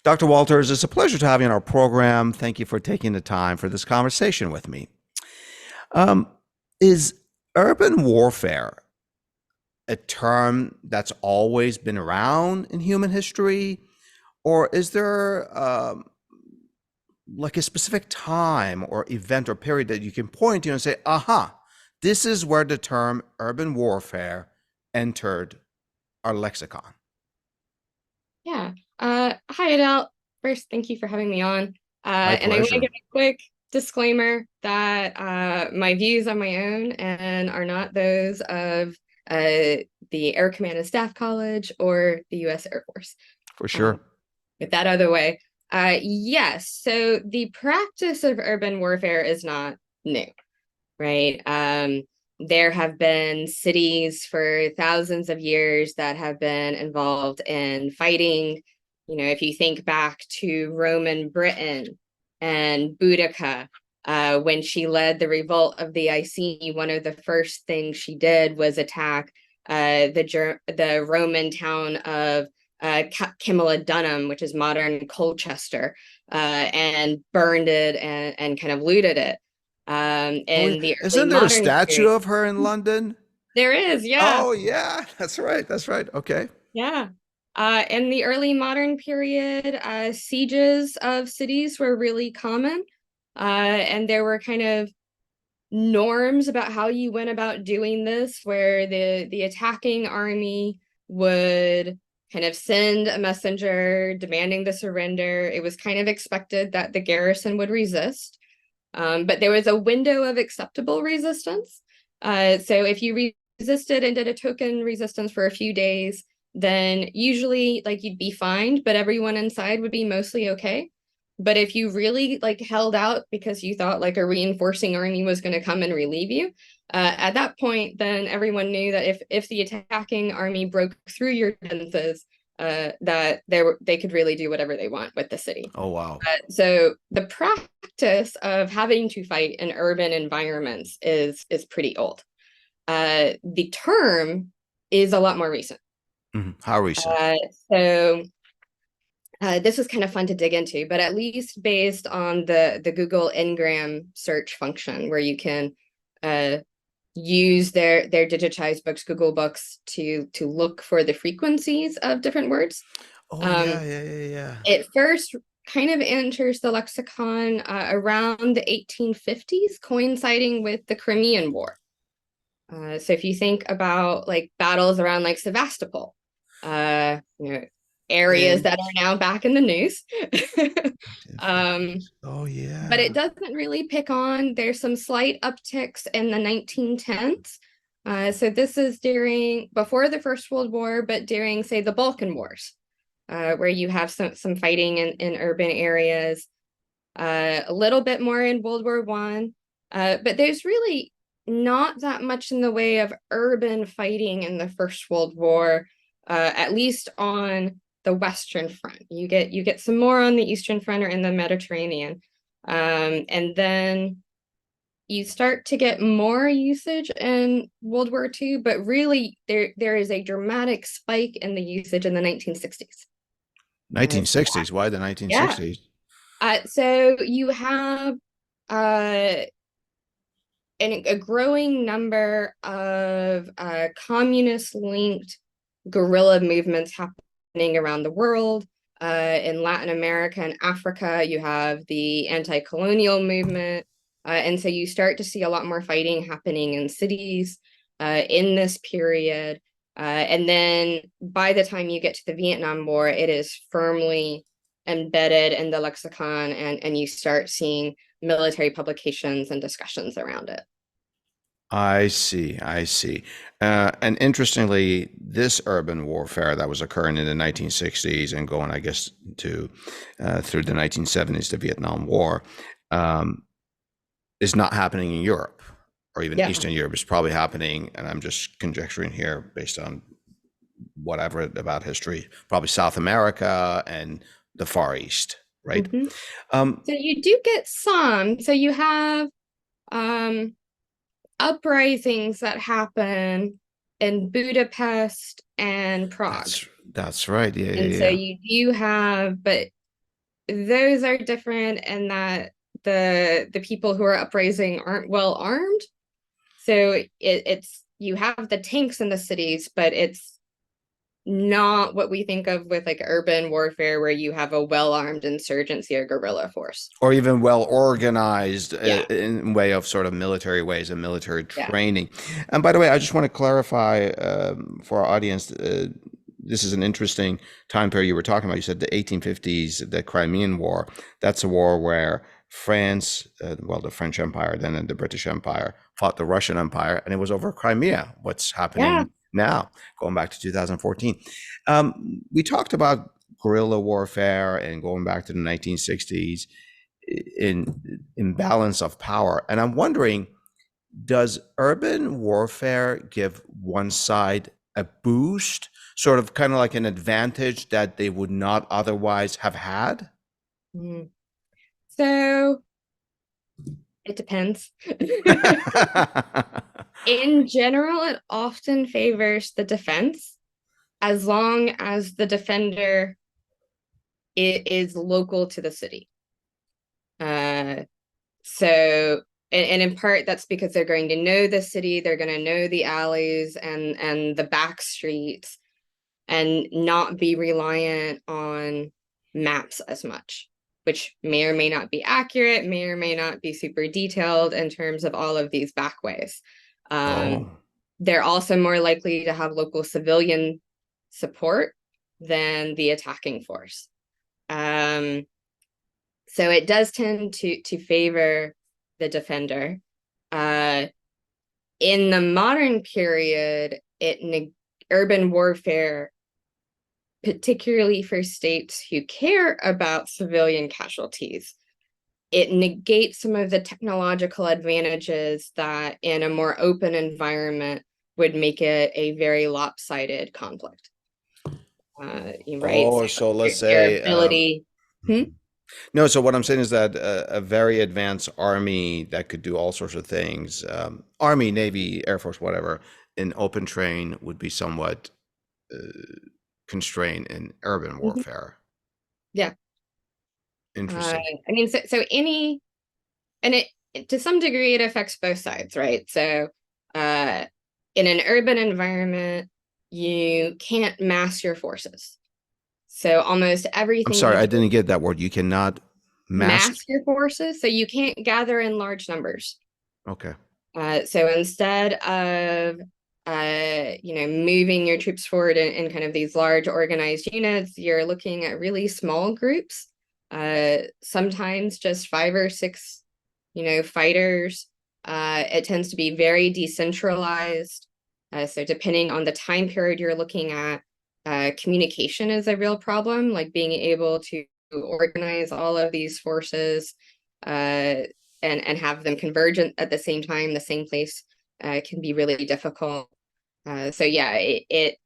Dr. Walters, it's a pleasure to have you on our program. Thank you for taking the time for this conversation with me. Um, is urban warfare a term that's always been around in human history, or is there like a specific time or event or period that you can point to and say, aha, this is where the term urban warfare entered our lexicon? Yeah. Hi, Adele. First, thank you for having me on. My And I want to pleasure. give a quick disclaimer that my views are my own and are not those of the Air Command and Staff College or the U.S. Air Force. For Um, sure. with that other way, yes. So the practice of urban warfare is not new, right? There have been cities for thousands of years that have been involved in fighting. You know, if you think back to Roman Britain and Boudica, when she led the revolt of the Iceni, one of the first things she did was attack the Roman town of Camulodunum, which is modern Colchester, and burned it and kind of looted it. Oh, yeah. In the early Isn't there a modern statue period. of her in London? There is, yeah, Oh, yeah, that's right. That's right. Okay. yeah. In the early modern period, sieges of cities were really common, and there were kind of norms about how you went about doing this, where the attacking army would kind of send a messenger demanding the surrender. It was kind of expected that the garrison would resist. But there was a window of acceptable resistance. So if you resisted and did a token resistance for a few days, then usually like you'd be fined, but everyone inside would be mostly okay. But if you really like held out because you thought like a reinforcing army was going to come and relieve you, at that point, then everyone knew that if the attacking army broke through your defenses, that they could really do whatever they want with the city. Oh, wow. So the practice of having to fight in urban environments is pretty old. The term is a lot more recent. How recent? Uh, so this was kind of fun to dig into, but at least based on the Google Ngram search function, where you can uh, use their digitized books, Google Books, to look for the frequencies of different words. Oh, Um, yeah, yeah, yeah, yeah. It first kind of enters the lexicon around the 1850s, coinciding with the Crimean War. So if you think about like battles around like Sevastopol, you know, areas And that are now back in the news. um, 1950s. Oh, but it yeah. doesn't really pick on. There's some slight upticks in the 1910s. So this is during before the First World War, but during, say, the Balkan Wars, where you have some fighting in urban areas, a little bit more in World War One, but there's really not that much in the way of urban fighting in the First World War, at least on the Western Front. You get some more on the Eastern Front or in the Mediterranean, and then you start to get more usage in World War II, but really there is a dramatic spike in the usage in the 1960s. So 1960s. Why the yeah. 1960s? So you have uh, a growing number of communist-linked guerrilla movements happening around the world. In Latin America and Africa, you have the anti-colonial movement. And so you start to see a lot more fighting happening in cities in this period. And then by the time you get to the Vietnam War, it is firmly embedded in the lexicon, and you start seeing military publications and discussions around it. I see. I see. And interestingly, this urban warfare that was occurring in the 1960s and going, I guess, to through the 1970s, the Vietnam War, um, is not happening in Europe or even Yeah. Eastern Europe. It's probably happening, and I'm just conjecturing here based on what I've read about history, probably South America and the Far East, right? Mhm. Um, So you do get some. So you have um, uprisings that happen in Budapest and Prague. that's right. Yeah, And yeah, so yeah. you do have, but those are different, and that the people who are uprising aren't well armed. So it's you have the tanks in the cities, but it's not what we think of with like urban warfare, where you have a well-armed insurgency or guerrilla force. Or even well organized Yeah, in way of sort of military ways and military yeah, training. And by the way, I just want to clarify for our audience. This is an interesting time period you were talking about. You said the 1850s, the Crimean War. That's a war where France, well, the French Empire, then the British Empire, fought the Russian Empire, and it was over Crimea. What's yeah. happening now, going back to 2014. We talked about guerrilla warfare and going back to the 1960s in imbalance of power. And I'm wondering, does urban warfare give one side a boost, sort of kind of like an advantage that they would not otherwise have had? Mhm. So it depends. In general, it often favors the defense as long as the defender is local to the city. Uh, so, and in part that's because they're going to know the city, they're going to know the alleys and the back streets, and not be reliant on maps as much, which may or may not be accurate, may or may not be super detailed in terms of all of these backways. Oh, They're also more likely to have local civilian support than the attacking force. Um, so it does tend to favor the defender. In the modern period, urban warfare, particularly for states who care about civilian casualties, it negates some of the technological advantages that in a more open environment would make it a very lopsided conflict. Right? So oh, so let's your say, ability. Hmm? no, so what I'm saying is that a very advanced army that could do all sorts of things, Army, Navy, Air Force, whatever, in open terrain would be somewhat uh, constrained in urban Mhm. warfare. Yeah. Interesting. I mean, so any, and it to some degree it affects both sides, right? So uh, in an urban environment, you can't mass your forces. So almost I'm everything sorry, you I do, didn't get that word. You cannot mask. mass your forces. So you can't gather in large numbers. Okay. So instead of moving your troops forward in kind of these large organized units, you're looking at really small groups. Sometimes just 5 or 6, fighters. It tends to be very decentralized. So depending on the time period you're looking at, communication is a real problem, like being able to organize all of these forces uh, and have them converge at the same time, the same place, can be really difficult. So yeah, it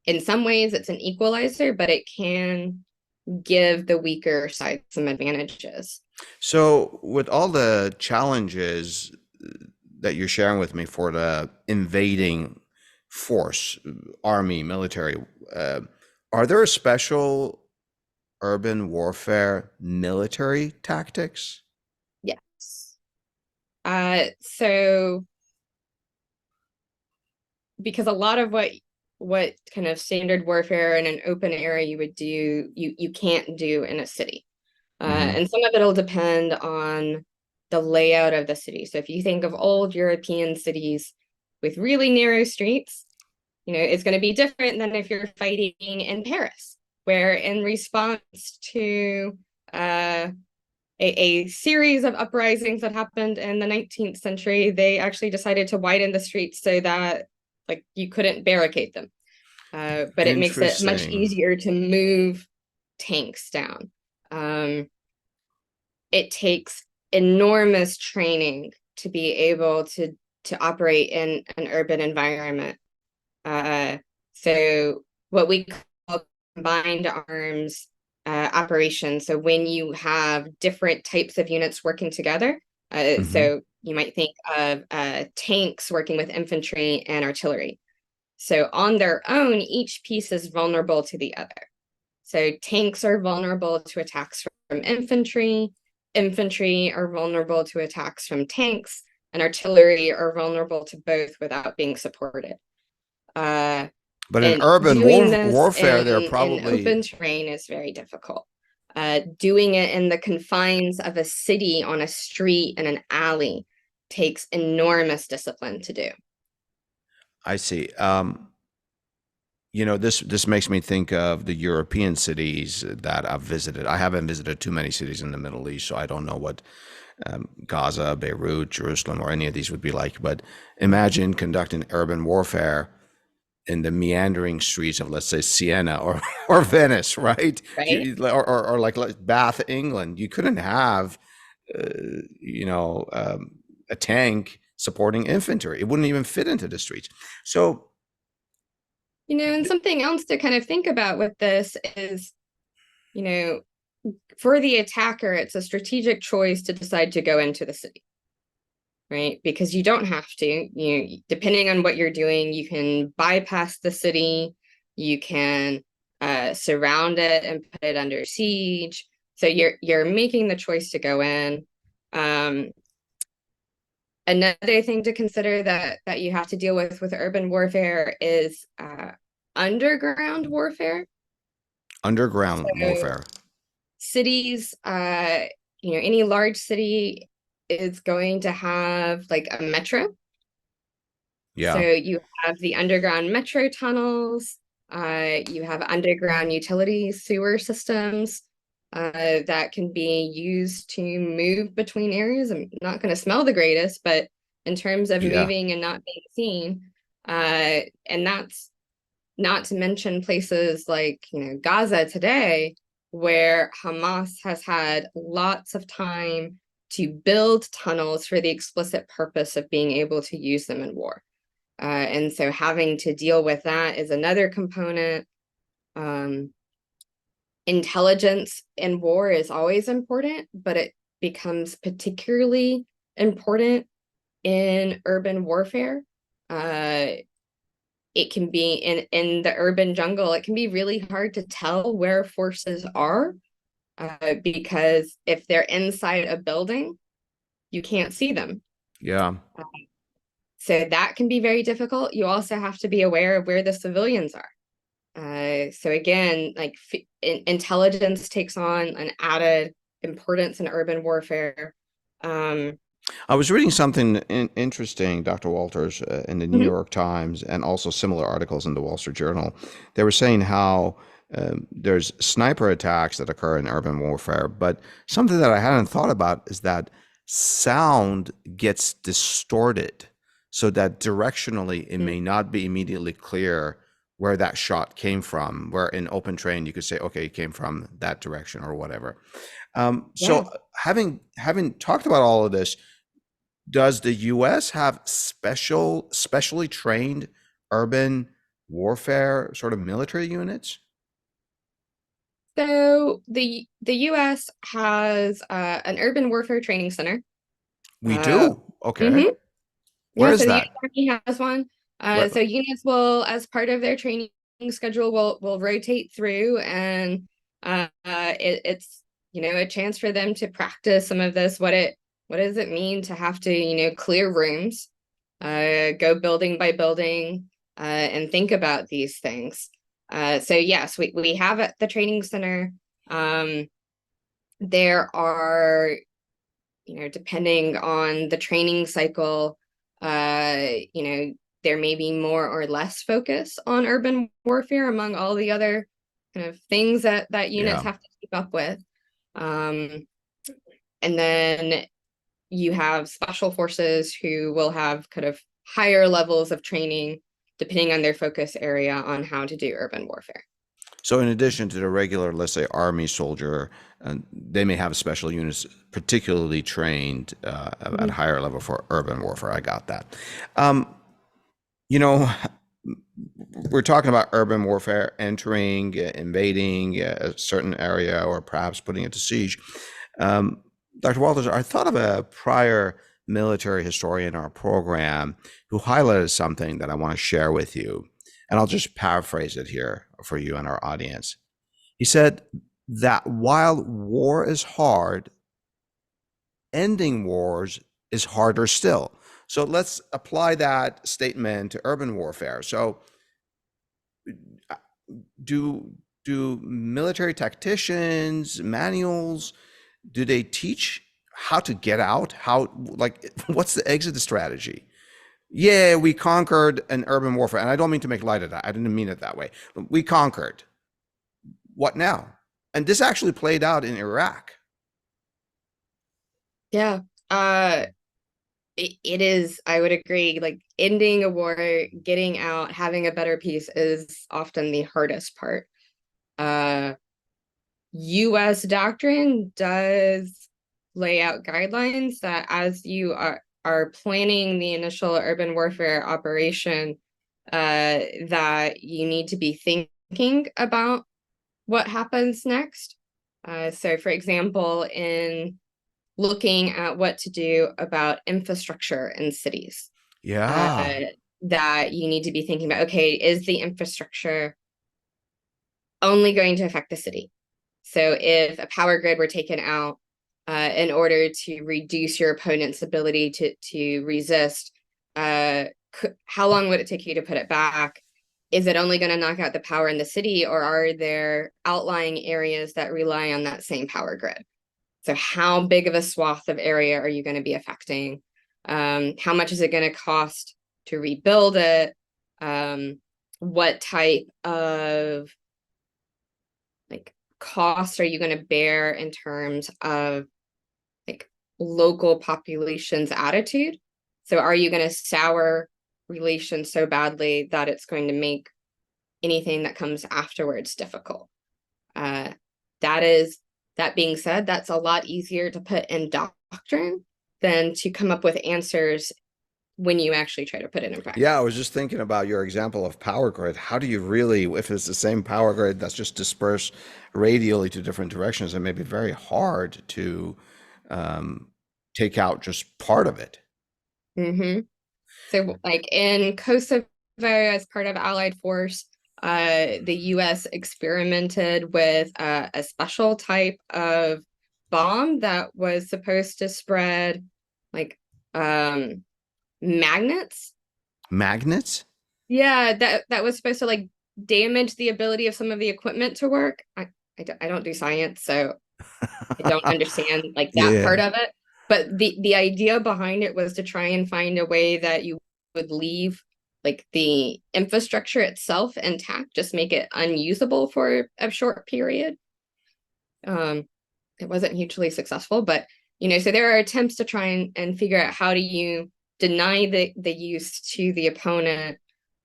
in some ways it's an equalizer, but it can give the weaker side some advantages. So, with all the challenges that you're sharing with me for the invading force, army, military, uh, are there special urban warfare military tactics? Yes. So because a lot of what kind of standard warfare in an open area you would do, you can't do in a city. Hmm. And some of it'll depend on the layout of the city. So if you think of old European cities with really narrow streets, it's going to be different than if you're fighting in Paris, where in response to a series of uprisings that happened in the 19th century, they actually decided to widen the streets so that like you couldn't barricade them. But it makes it much Interesting. easier to move tanks down. Um, it takes enormous training to be able to operate in an urban environment. Uh, so what we call combined arms operations. So when you have different types of units working together, Hmm. so you might think of tanks working with infantry and artillery. So on their own, each piece is vulnerable to the other. So tanks are vulnerable to attacks infantry. Infantry are vulnerable to attacks from tanks, and artillery are vulnerable to both without being supported. But in And urban doing this warfare, they're in probably, open terrain is very difficult. Doing it in the confines of a city, on a street, in an alley takes enormous discipline to do. I see. This makes me think of the European cities that I've visited. I haven't visited too many cities in the Middle East, so I don't know what Gaza, Beirut, Jerusalem, or any of these would be like. But imagine conducting urban warfare in the meandering streets of, let's say, Siena or or Venice, right? Right? Or like Bath, England. You couldn't have, a tank supporting infantry. It wouldn't even fit into the streets. So And something else to kind of think about with this is, you know, for the attacker, it's a strategic choice to decide to go into the city, right? Because you don't have to. Depending on what you're doing, you can bypass the city, you can surround it and put it under siege. So you're making the choice to go in. Another thing to consider that you have to deal with urban warfare is underground warfare. underground So warfare. cities, any large city is going to have like a metro. So Yeah. you have the underground metro tunnels, you have underground utility sewer systems that can be used to move between areas. I'm not going to smell the greatest, but in terms of Yeah. moving and not being seen, and that's not to mention places like, Gaza today, where Hamas has had lots of time to build tunnels for the explicit purpose of being able to use them in war. And so having to deal with that is another component. Intelligence in war is always important, but it becomes particularly important in urban warfare. It can be in the urban jungle, it can be really hard to tell where forces are, because if they're inside a building, you can't see them. Yeah. So that can be very difficult. You also have to be aware of where the civilians are. So again, like intelligence takes on an added importance in urban warfare. I was reading something interesting, Dr. Walters, in the New Mhm. York Times and also similar articles in the Wall Street Journal. They were saying how there's sniper attacks that occur in urban warfare, but something that I hadn't thought about is that sound gets distorted so that directionally it may not be immediately clear where that shot came from, where in open terrain you could say, okay, it came from that direction or whatever. Yeah. So having talked about all of this, does the US have specially trained urban warfare sort of military units? So the US has an urban warfare training center. We Uh, do. Okay. mhm. Where Yeah, is so the that? US Army has one. Where, So units will, as part of their training schedule, will rotate through, and it's a chance for them to practice some of this. What does it mean to have to clear rooms, go building by building, and think about these things. So yes, we have at the training center. There are, depending on the training cycle, there may be more or less focus on urban warfare among all the other kind of things that units yeah. have to keep up with. Um, and then you have special forces who will have kind of higher levels of training depending on their focus area on how to do urban warfare. So in addition to the regular, let's say, army soldier, they may have special units particularly trained at Mhm. higher level for urban warfare. I got that. Um, you know, we're talking about urban warfare, entering, invading a certain area, or perhaps putting it to siege. Um, Dr. Walters, I thought of a prior military historian in our program who highlighted something that I want to share with you. And I'll just paraphrase it here for you and our audience. He said, that while war is hard, ending wars is harder still. So let's apply that statement to urban warfare. So uh, do military tacticians, manuals, do they teach how to get out? How, like, what's the exit strategy? Yeah, we conquered an urban warfare. And I don't mean to make light of that. I didn't mean it that way. We conquered. What now? And this actually played out in Iraq. Yeah. Uh, it is, I would agree, like ending a war, getting out, having a better peace is often the hardest part. Uh, US doctrine does lay out guidelines that as you are planning the initial urban warfare operation, that you need to be thinking about what happens next. So for example, in looking at what to do about infrastructure in cities, Yeah. that you need to be thinking about, okay, is the infrastructure only going to affect the city? So if a power grid were taken out in order to reduce your opponent's ability to resist, how long would it take you to put it back? Is it only going to knock out the power in the city, or are there outlying areas that rely on that same power grid? So how big of a swath of area are you going to be affecting? How much is it going to cost to rebuild it? What type of like cost are you going to bear in terms of like local population's attitude? So are you going to sour relations so badly that it's going to make anything that comes afterwards difficult? Uh, that being said, that's a lot easier to put in doctrine than to come up with answers when you actually try to put it in Yeah, practice. I was just thinking about your example of power grid. How do you really, if it's the same power grid that's just dispersed radially to different directions, it may be very hard to um, take out just part of it. Mm-hmm. So, like in Kosovo, as part of Allied force, the U.S. experimented with a special type of bomb that was supposed to spread like um, magnets. Magnets? Yeah, that was supposed to like damage the ability of some of the equipment to work. I don't do science, so I don't understand like that Yeah. part of it. But the idea behind it was to try and find a way that you would leave like the infrastructure itself intact, just make it unusable for a short period. Um, it wasn't hugely successful, but so there are attempts to try and figure out how do you deny the use to the opponent,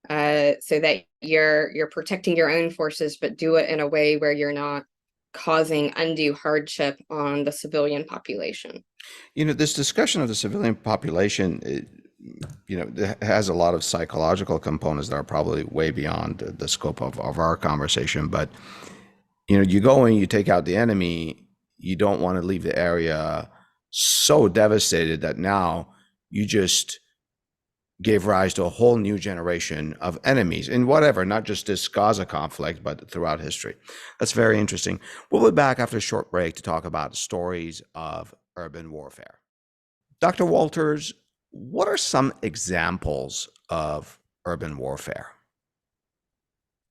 so that you're protecting your own forces, but do it in a way where you're not causing undue hardship on the civilian population. This discussion of the civilian population, it has a lot of psychological components that are probably way beyond the scope of our conversation. But, you go and you take out the enemy, you don't want to leave the area so devastated that now you just gave rise to a whole new generation of enemies in whatever, not just this Gaza conflict, but throughout history. That's very interesting. We'll be back after a short break to talk about stories of urban warfare. Dr. Walters, what are some examples of urban warfare?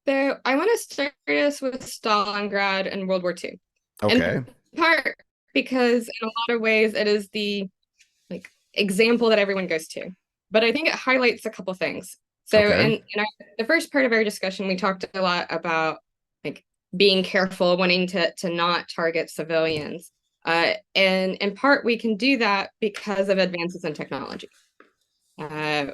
So I want to start us with Stalingrad and World War II. Okay. In part because in a lot of ways it is the like example that everyone goes to. But I think it highlights a couple things. So Okay. the first part of our discussion, we talked a lot about like being careful, wanting to not target civilians. And in part, we can do that because of advances in technology. Uh,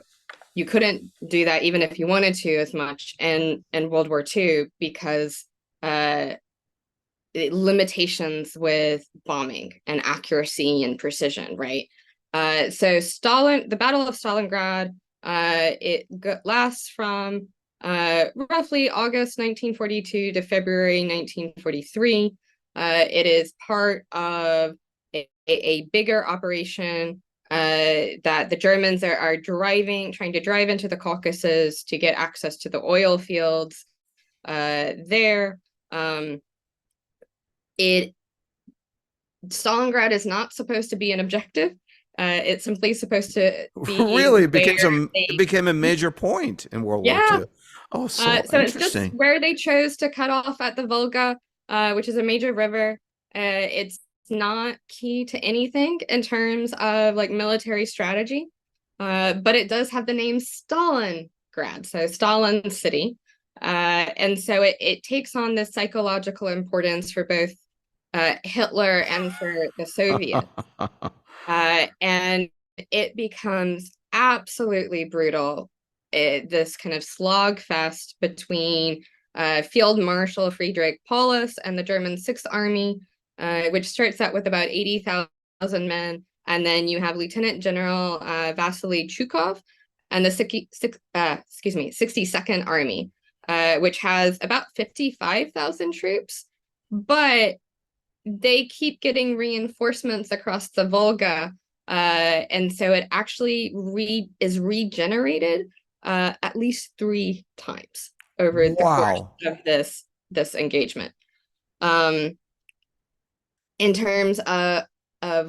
you couldn't do that even if you wanted to as much in World War II because uh, limitations with bombing and accuracy and precision, right? So the Battle of Stalingrad, it lasts from roughly August 1942 to February 1943. It is part of a bigger operation that the Germans are trying to drive into the Caucasus to get access to the oil fields there. it Stalingrad is not supposed to be an objective. It's simply supposed to be Really, where it they, became a major point in World War yeah. II. Oh, so So it's just interesting. where they chose to cut off at the Volga, which is a major river. It's not key to anything in terms of like military strategy, but it does have the name Stalingrad, so Stalin's city. And so it takes on this psychological importance for both Hitler and for the Soviets. And it becomes absolutely brutal. This kind of slogfest between Field Marshal Friedrich Paulus and the German Sixth Army, which starts out with about 80,000 men. And then you have Lieutenant General Vasily Chukov and the 62nd Army, which has about 55,000 troops. But they keep getting reinforcements across the Volga, and so it actually is regenerated at least 3 times over the course Wow. of this engagement. In terms of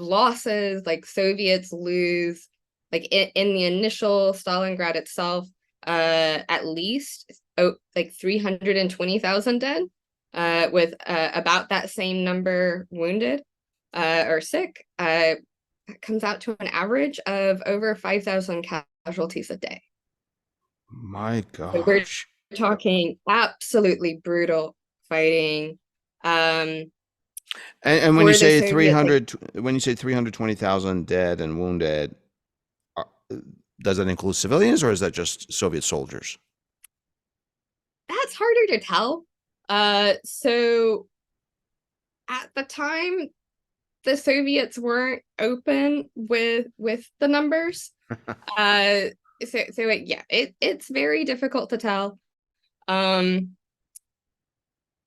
losses, like Soviets lose, like in the initial Stalingrad itself, at least like 320,000 dead, with about that same number wounded or sick. That comes out to an average of over 5,000 casualties a day. My So we're gosh. talking absolutely brutal fighting. And For the Soviets, like, when you say 320,000 dead and wounded, uh, does that include civilians or is that just Soviet soldiers? that's harder to tell. So at the time, the Soviets weren't open with the numbers. Uh, it's very difficult to tell.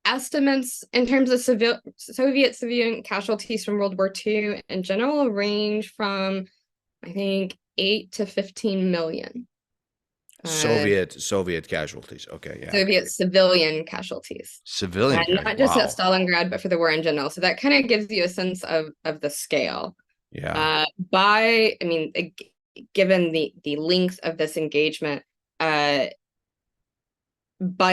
Estimates in terms of Soviet civilian casualties from World War II in general range from, I think, 8 to 15 million. Soviet casualties. Okay, yeah. Soviet civilian casualties. Civilian Not just at Wow. Stalingrad, but for the war in general. So that kind of gives you a sense of the scale. Yeah. I mean, given the length of this engagement, by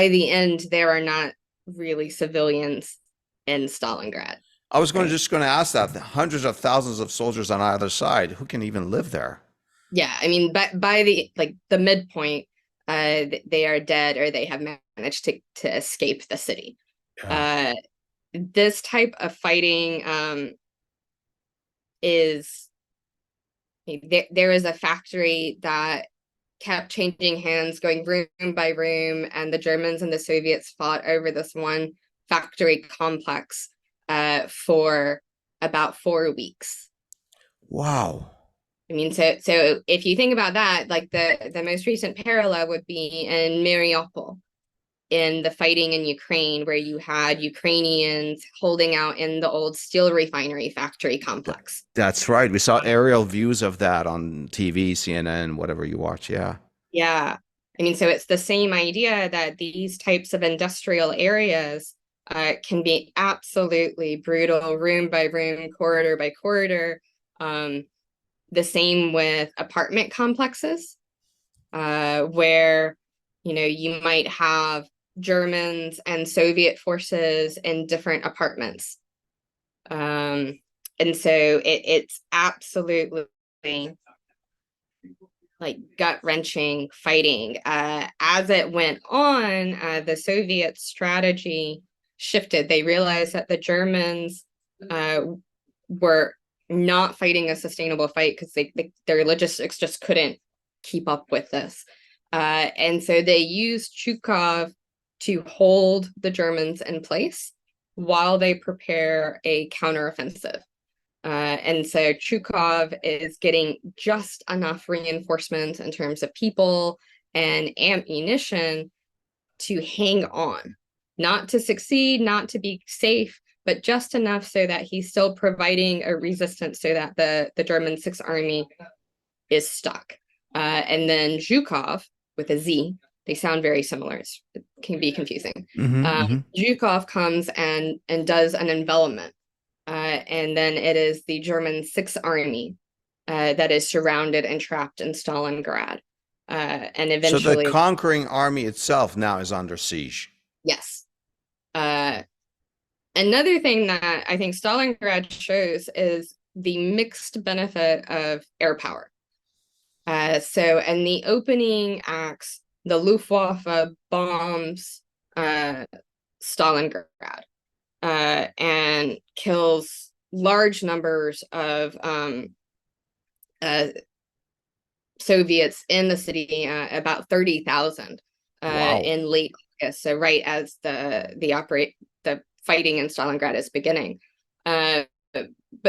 the end, there are not really civilians in Stalingrad. I was Right? just going to ask that. Hundreds of thousands of soldiers on either side. Who can even live there? Yeah, I mean, by the midpoint, they are dead or they have managed to escape the city. Yeah. Uh, this type of fighting is there is a factory that kept changing hands, going room by room, and the Germans and the Soviets fought over this one factory complex for about 4 weeks. Wow. I mean, so if you think about that, like the most recent parallel would be in Mariupol, in the fighting in Ukraine, where you had Ukrainians holding out in the old steel refinery factory complex. That's right. We saw aerial views of that on TV, CNN, whatever you watch. Yeah. Yeah. I mean, so it's the same idea that these types of industrial areas can be absolutely brutal, room by room, corridor by corridor. The same with apartment complexes, where, you might have Germans and Soviet forces in different apartments. And so it's absolutely like gut-wrenching fighting. As it went on, the Soviet strategy shifted. They realized that the Germans were not fighting a sustainable fight because their logistics just couldn't keep up with this. And so they used Chukov to hold the Germans in place while they prepare a counteroffensive. And so Chukov is getting just enough reinforcements in terms of people and ammunition to hang on, not to succeed, not to be safe, but just enough so that he's still providing a resistance so that the German Sixth Army is stuck. And then Zhukov with a Z, they sound very similar. It's can be confusing. Mm-hmm. Zhukov comes and does an envelopment, and then it is the German Sixth Army that is surrounded and trapped in Stalingrad, and So the eventually, conquering army itself now is under siege. yes. Another thing that I think Stalingrad shows is the mixed benefit of air power. So in the opening acts, the Luftwaffe bombs Stalingrad and kills large numbers of Soviets in the city, about 30,000 Wow. in late August. So right as the fighting in Stalingrad is beginning. But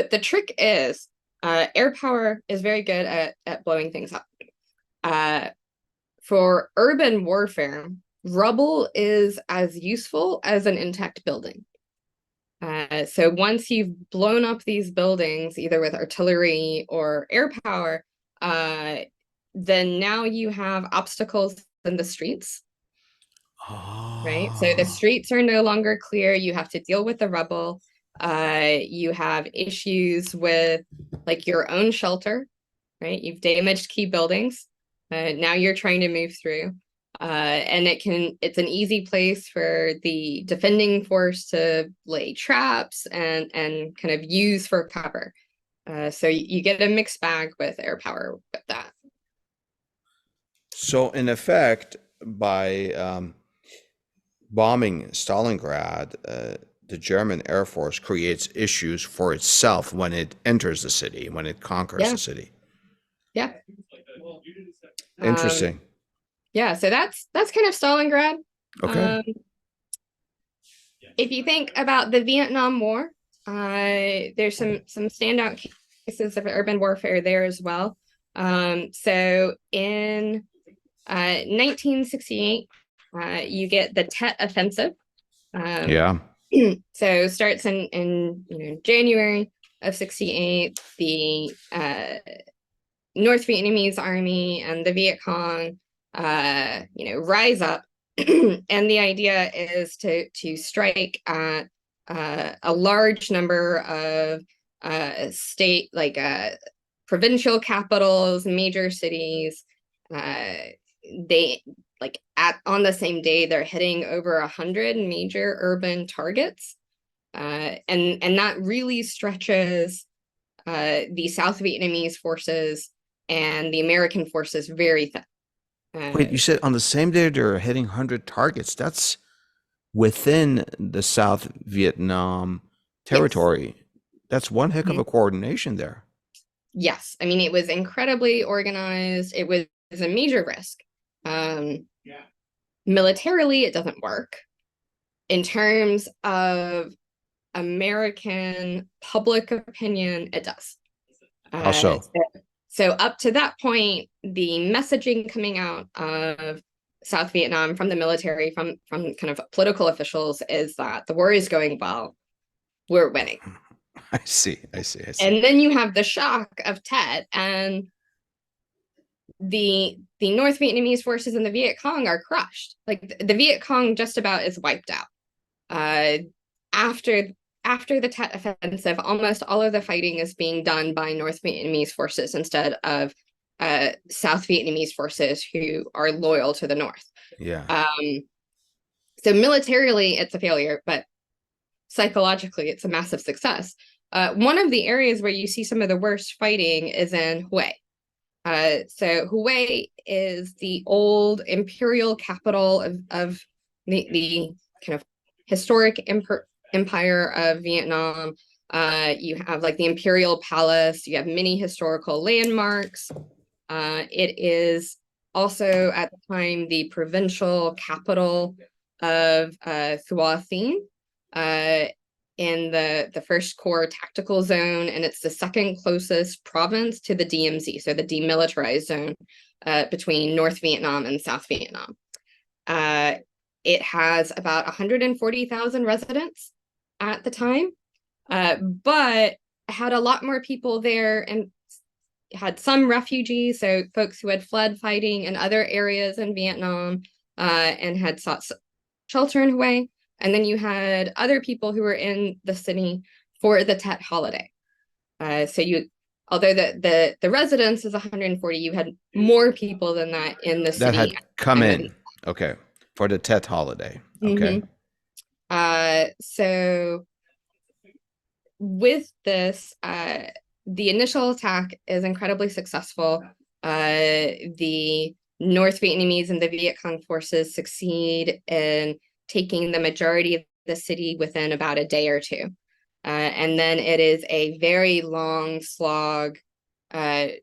the trick is air power is very good at blowing things up. For urban warfare, rubble is as useful as an intact building. So once you've blown up these buildings, either with artillery or air power, then now you have obstacles in the streets, right? So the Oh. streets are no longer clear. You have to deal with the rubble. You have issues with like your own shelter, right? You've damaged key buildings. Now you're trying to move through. And it's an easy place for the defending force to lay traps and kind of use for cover. So you get a mixed bag with air power with that. So in effect, by bombing Stalingrad, the German Air Force creates issues for itself when it enters the city, when it conquers Yeah, the city. yeah. Interesting. Yeah, so that's kind of Stalingrad. Okay. If you think about the Vietnam War, there's some standout cases of urban warfare there as well. So in 1968, you get the Tet Offensive. Yeah. So starts in January of 68. The North Vietnamese army and the Viet Cong, rise up, and the idea is to strike at a large number of state provincial capitals, major cities. They on the same day they're hitting over 100 major urban targets, and that really stretches the South Vietnamese forces and the American forces very thin. Wait, you said on the same day they're hitting 100 targets. That's within the South Vietnam Yes. territory. That's one heck of a coordination there. Yes. I mean, it was incredibly organized. It was a major risk. Militarily, it doesn't work. In terms of American public opinion, it does. Also, So up to that point, the messaging coming out of South Vietnam from the military, from kind of political officials, is that the war is going well, we're winning. I see. And then you have the shock of Tet, and the North Vietnamese forces and the Viet Cong are crushed. Like the Viet Cong just about is wiped out. After the Tet Offensive, almost all of the fighting is being done by North Vietnamese forces instead of South Vietnamese forces who are loyal to the North. Yeah. So militarily, it's a failure, but psychologically, it's a massive success. One of the areas where you see some of the worst fighting is in Hue. So Hue is the old imperial capital of the kind of historic empire of Vietnam. You have like the Imperial Palace. You have many historical landmarks. It is also at the time the provincial capital of Thua Thien, in the First Corps tactical zone, and it's the second closest province to the DMZ, so the demilitarized zone between North Vietnam and South Vietnam. It has about 140,000 residents at the time, but had a lot more people there and had some refugees, so folks who had fled fighting in other areas in Vietnam, and had sought shelter in Hue, and then you had other people who were in the city for the Tet holiday. So you, although the residence is 140, you had more people than that in the That city had at the come time of the. in. Okay. For the Tet holiday. Okay. Mhm. So with this, the initial attack is incredibly successful. The North Vietnamese and the Viet Cong forces succeed in taking the majority of the city within about a day or two. And then it is a very long slog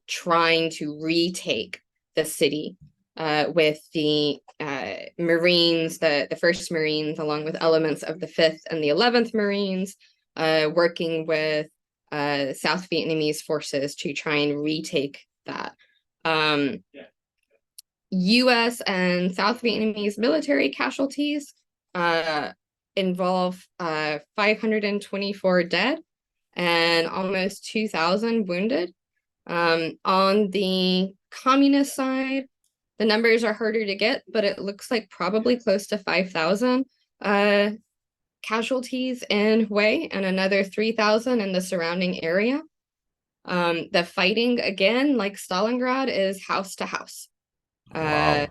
trying to retake the city with the Marines, the 1st Marines, along with elements of the 5th and the 11th Marines, working with South Vietnamese forces to try and retake that. US and South Vietnamese military casualties involve 524 dead and almost 2,000 wounded. On the communist side, the numbers are harder to get, but it looks like probably close to 5,000 casualties in Hue and another 3,000 in the surrounding area. The fighting, again, like Stalingrad, is house to house. Wow.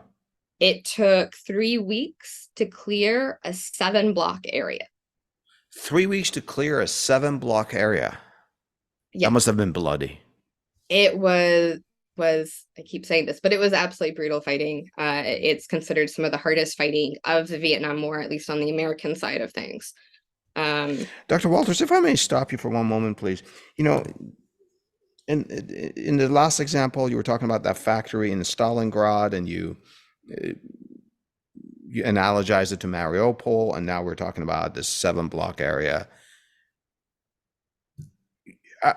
It took 3 weeks to clear a 7-block area. 3 weeks to clear a 7-block area. That must Yes, have been bloody. it was I keep saying this, but it was absolutely brutal fighting. It's considered some of the hardest fighting of the Vietnam War, at least on the American side of things. Dr. Walters, if I may stop you for one moment, please. You know, in the last example, you were talking about that factory in Stalingrad, and uh, you analogized it to Mariupol, and now we're talking about this 7-block area. Uh,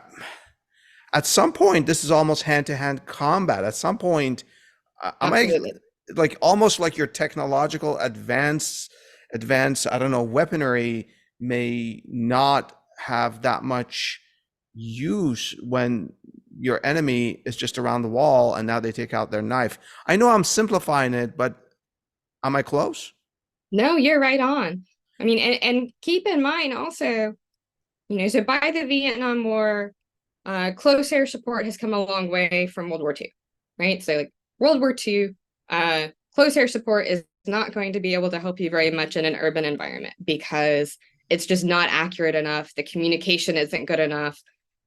at some point, this is almost hand-to-hand combat. At some point, am I Absolutely. like almost like your technological advance, I don't know, weaponry may not have that much use when your enemy is just around the wall and now they take out their knife. I know I'm simplifying it, but am I close? No, you're right on. I mean, and keep in mind also, so by the Vietnam War, close air support has come a long way from World War II, right? So like World War II, close air support is not going to be able to help you very much in an urban environment because it's just not accurate enough. The communication isn't good enough.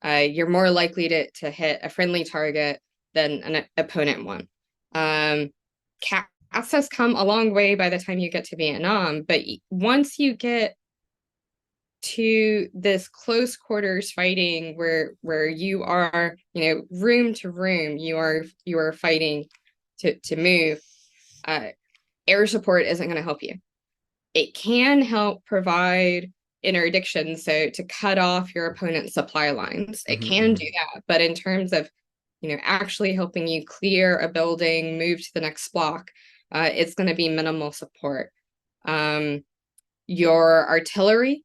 You're more likely to hit a friendly target than an opponent one. CAS has come a long way by the time you get to Vietnam, but once you get to this close quarters fighting where you are, room to room, you are fighting to move, air support isn't going to help you. It can help provide interdiction, so to cut off your opponent's supply lines. It can do that, but in terms of actually helping you clear a building, move to the next block, it's going to be minimal support. Your artillery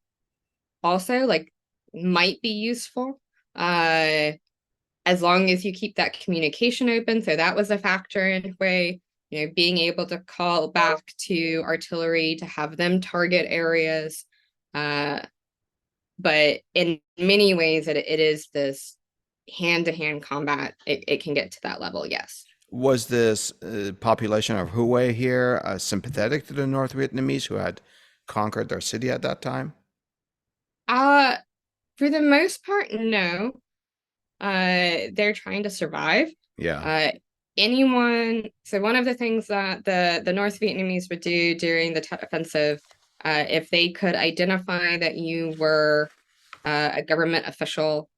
also like might be useful as long as you keep that communication open. So that was a factor in Hue, being able to call back to artillery to have them target areas. But in many ways, it is this hand-to-hand combat. It can get to that level, yes. Was this population of Hue here sympathetic to the North Vietnamese who had conquered their city at that time? For the most part, no. They're trying to survive. Yeah. So one of the things that the North Vietnamese would do during the Tet Offensive, if they could identify that you were a government official,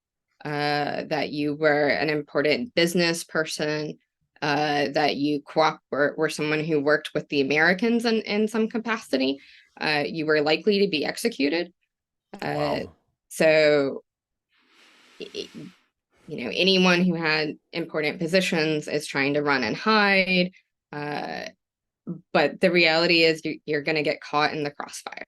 that you were an important business person, that you were someone who worked with the Americans in some capacity, you were likely to be executed. Wow. So anyone who had important positions is trying to run and hide. But the reality is you're going to get caught in the crossfire.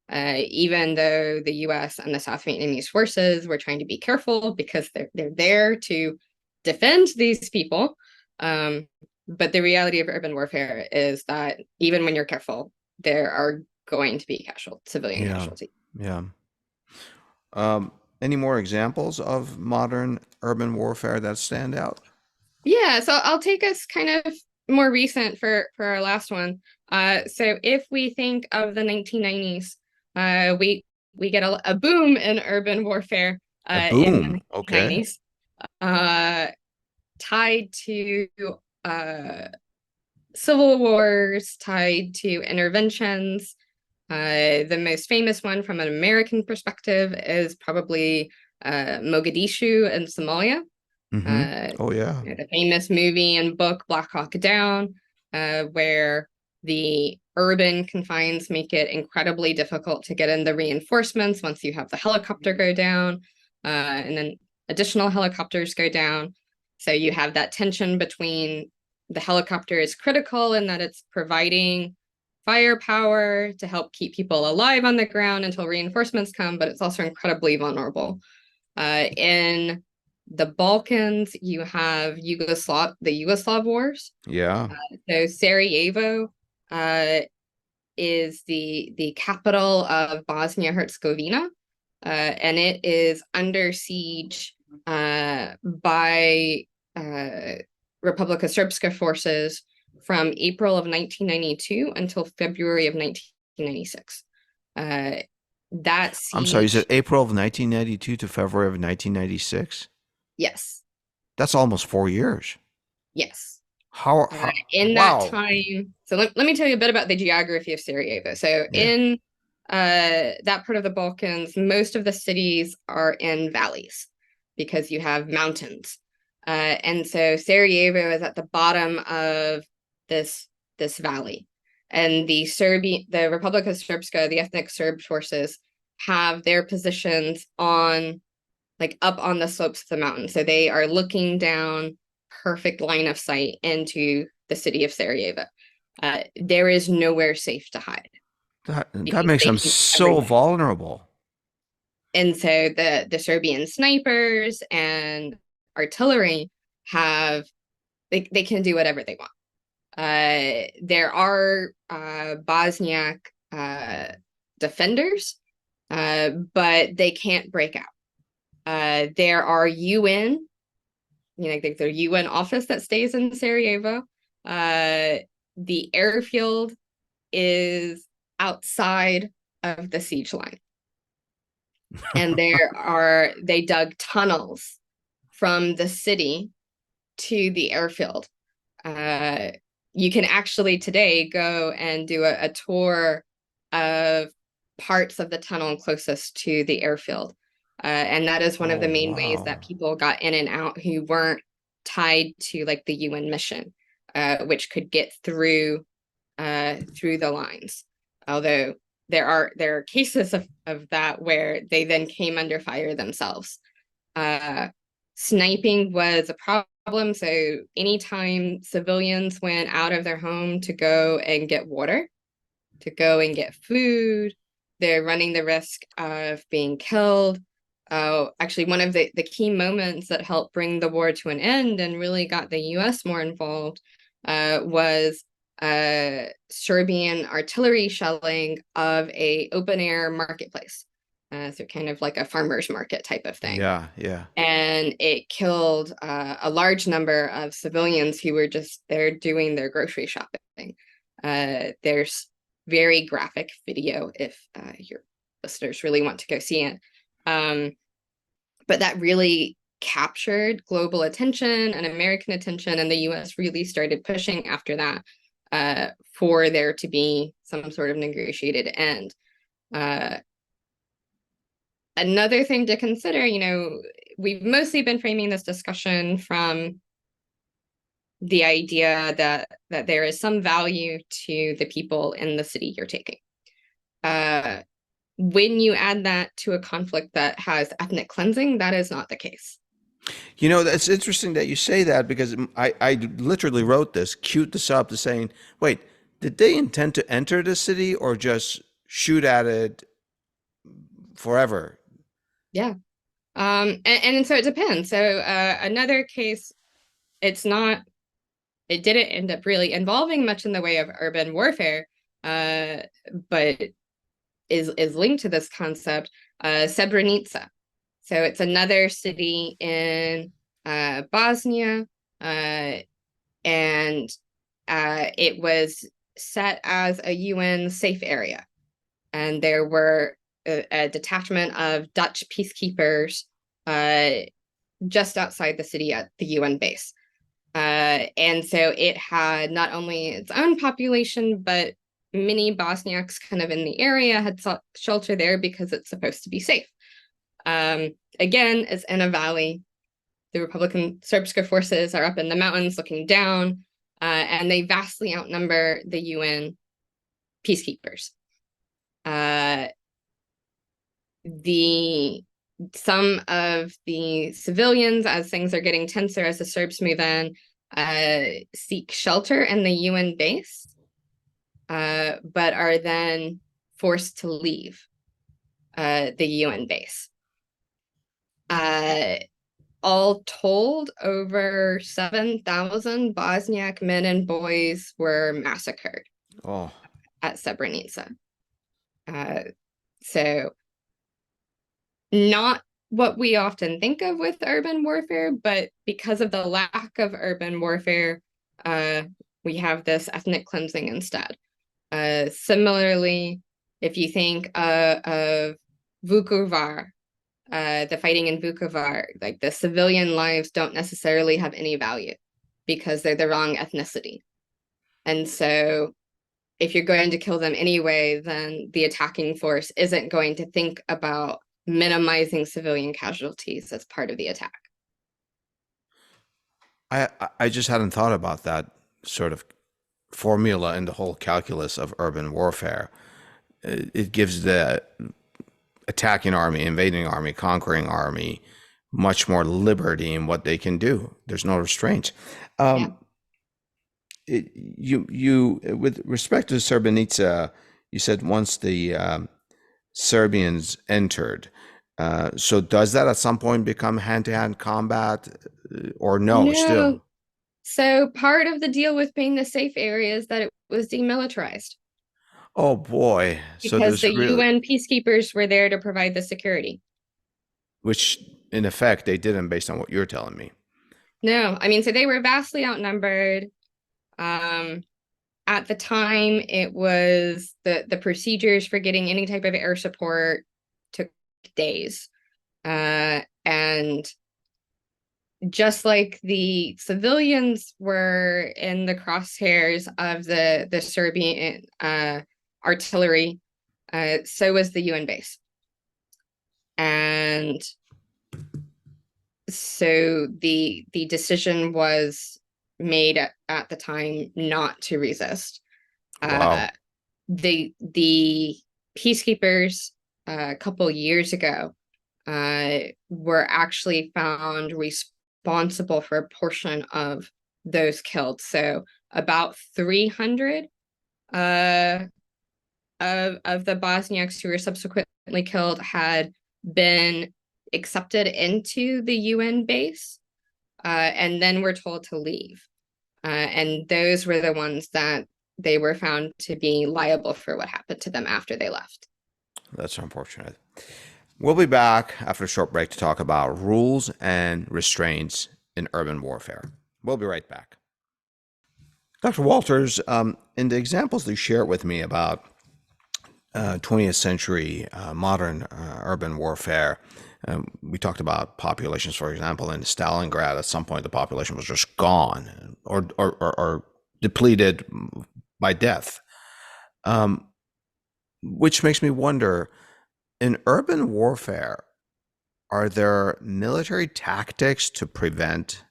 Even though the US and the South Vietnamese forces were trying to be careful because they're there to defend these people. But the reality of urban warfare is that even when you're careful, there are going to be civilian Yeah. casualties. Yeah. Any more examples of modern urban warfare that stand out? Yeah, so I'll take us kind of more recent for our last one. So if we think of the 1990s, we get a boom in urban warfare A in the boom. Okay. 1990s, tied to uh, civil wars, tied to interventions. The most famous one from an American perspective is probably Mogadishu in Somalia. Mm-hmm. Uh, Oh yeah. the famous movie and book Black Hawk Down, where the urban confines make it incredibly difficult to get in the reinforcements once you have the helicopter go down, and then additional helicopters go down. So you have that tension between the helicopter is critical in that it's providing firepower to help keep people alive on the ground until reinforcements come, but it's also incredibly vulnerable. In the Balkans, you have the Yugoslav Wars. Yeah. So Sarajevo is the capital of Bosnia Herzegovina, and it is under siege by Republika Srpska forces from April of 1992 until February of 1996. That I'm sorry, you said siege, April of 1992 to February of 1996? yes, That's almost 4 years. yes. How In that wow. time, so let me tell you a bit about the geography of Sarajevo. So Yeah. in that part of the Balkans, most of the cities are in valleys because you have mountains. And so Sarajevo is at the bottom of this valley. And the Republic of Srpska, the ethnic Serb forces, have their positions on like up on the slopes of the mountain. So they are looking down, perfect line of sight into the city of Sarajevo. There is nowhere safe to hide That because makes they them keep so everything. vulnerable. And so the Serbian snipers and artillery have they can do whatever they want. There are Bosniak defenders, but they can't break out. There are UN, like the UN office that stays in Sarajevo. The airfield is outside of the siege line. And they dug tunnels from the city to the airfield. Uh, you can actually today go and do a tour of parts of the tunnel closest to the airfield. And that is one of Oh the main ways wow. that people got in and out who weren't tied to like the UN mission, which could get through the lines. Although there are cases of that where they then came under fire themselves. Uh, Sniping was a problem. So anytime civilians went out of their home to go and get water, to go and get food, they're running the risk of being killed. Actually, one of the key moments that helped bring the war to an end and really got the US more involved was Serbian artillery shelling of a open air marketplace. So kind of like a farmer's market type of thing. Yeah, yeah. And it killed a large number of civilians who were just there doing their grocery shopping. There's very graphic video if your listeners really want to go see it. But that really captured global attention and American attention, and the US really started pushing after that for there to be some sort of negotiated end. Another thing to consider, we've mostly been framing this discussion from the idea that there is some value to the people in the city you're taking. When you add that to a conflict that has ethnic cleansing, that is not the case. That's interesting that you say that because I literally wrote this, queued this up to saying, wait, did they intend to enter the city or just shoot at it forever? Yeah. And so it depends. So another case, it didn't end up really involving much in the way of urban warfare, but is linked to this concept, Srebrenica. So it's another city in Bosnia, and it was set as a UN safe area. And there were a detachment of Dutch peacekeepers just outside the city at the UN base. And so it had not only its own population, but many Bosniaks kind of in the area had sought shelter there because it's supposed to be safe. Again, it's in a valley. The Republican Srpska forces are up in the mountains looking down, and they vastly outnumber the UN peacekeepers. Some of the civilians, as things are getting tenser, as the Serbs move in, seek shelter in the UN base, but are then forced to leave the UN base. All told, over 7,000 Bosniak men and boys were massacred at Srebrenica. So not what we often think of with urban warfare, but because of the lack of urban warfare, we have this ethnic cleansing instead. Similarly, if you think of Vukovar, the fighting in Vukovar, like the civilian lives don't necessarily have any value because they're the wrong ethnicity. And so if you're going to kill them anyway, then the attacking force isn't going to think about minimizing civilian casualties as part of the attack. I just hadn't thought about that sort of formula in the whole calculus of urban warfare. It gives the attacking army, invading army, conquering army much more liberty in what they can do. There's no restraints. Yeah. You with respect to Srebrenica, you said once the Serbians entered. So does that at some point become hand-to-hand combat, or no? Still, No. So part of the deal with being the safe area is that it was demilitarized oh boy. So because there's the really, UN peacekeepers were there to provide the security. which in effect they didn't, based on what you're telling me. No, I mean, so they were vastly outnumbered. At the time, it was the procedures for getting any type of air support took days. And just like the civilians were in the crosshairs of the Serbian artillery, so was the UN base. And so the decision was made at the time not to resist. Wow. The peacekeepers a couple years ago were actually found responsible for a portion of those killed. So about 300 of the Bosniaks who were subsequently killed had been accepted into the UN base, and then were told to leave. And those were the ones that they were found to be liable for what happened to them after they left. That's unfortunate. We'll be back after a short break to talk about rules and restraints in urban warfare. We'll be right back. Dr. Walters, in the examples that you shared with me about 20th century modern urban warfare, we talked about populations, for example, in Stalingrad. At some point, the population was just gone or depleted by death, which makes me wonder, in urban warfare, are there military tactics to prevent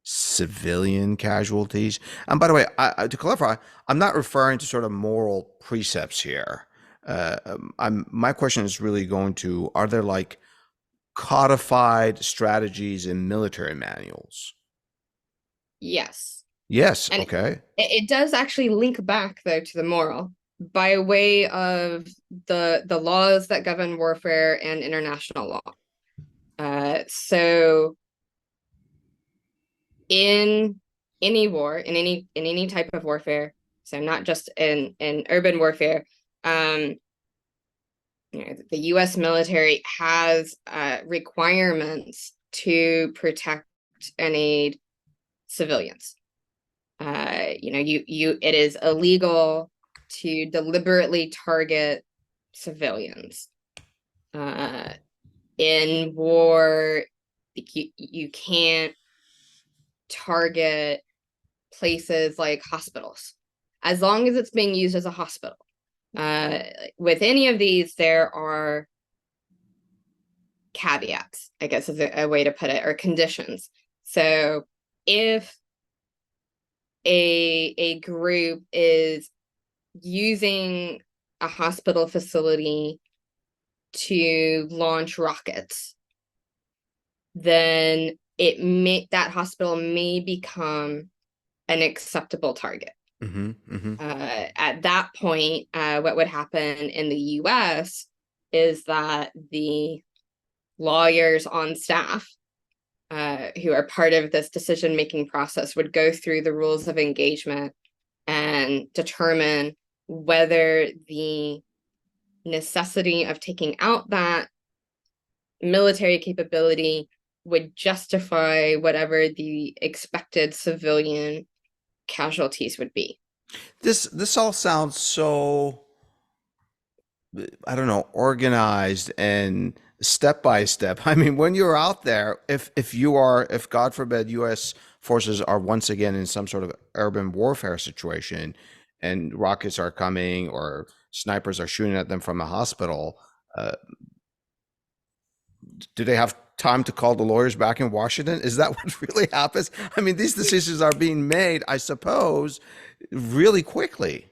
civilian casualties? And by the way, to clarify, I'm not referring to sort of moral precepts here. My question is really going to, are there like codified strategies in military manuals? Yes. Yes. And Okay. it does actually link back, though, to the moral by way of the laws that govern warfare and international law. So in any war, in any type of warfare, So not just in urban warfare. The U.S. military has requirements to protect and aid civilians. It is illegal to deliberately target civilians. In war, you can't target places like hospitals, as long as it's being used as a hospital. With any of these, there are caveats, I guess is a way to put it, or conditions. So if a group is using a hospital facility to launch rockets, then that hospital may become an acceptable target. At that point, what would happen in the US is that the lawyers on staff who are part of this decision-making process would go through the rules of engagement and determine whether the necessity of taking out that military capability would justify whatever the expected civilian casualties would be. This all sounds so, I don't know, organized and step by step. I mean, when you're out there, if God forbid U.S. forces are once again in some sort of urban warfare situation, and rockets are coming or snipers are shooting at them from a hospital, uh, do they have time to call the lawyers back in Washington? Is that what really happens? I mean, these decisions are being made, I suppose, really quickly.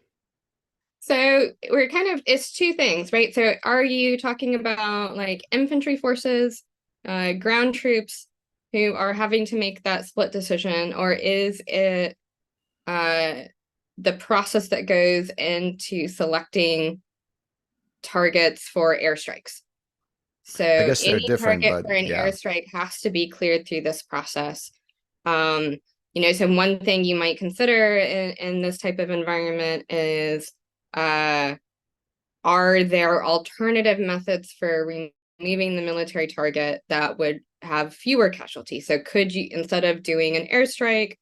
So it's two things, right? So are you talking about like infantry forces, ground troops who are having to make that split decision, or is it the process that goes into selecting targets for airstrikes? So I guess they're any different, target but for an yeah. airstrike has to be cleared through this process. So one thing you might consider in this type of environment is, are there alternative methods for removing the military target that would have fewer casualties? So could you, instead of doing an airstrike,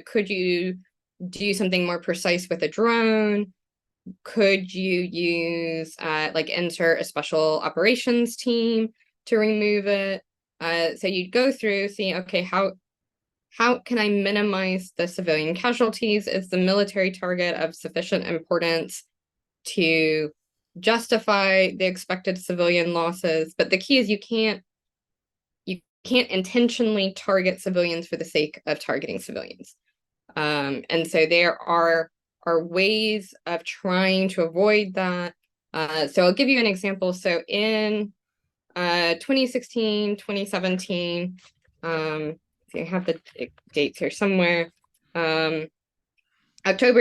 could you do something more precise with a drone? Could you use insert a special operations team to remove it? So you'd go through, see, okay, how can I minimize the civilian casualties? Is the military target of sufficient importance to justify the expected civilian losses? But the key is you can't intentionally target civilians for the sake of targeting civilians. And so there are ways of trying to avoid that. So I'll give you an example. So in 2016, 2017, if you have the dates here somewhere, October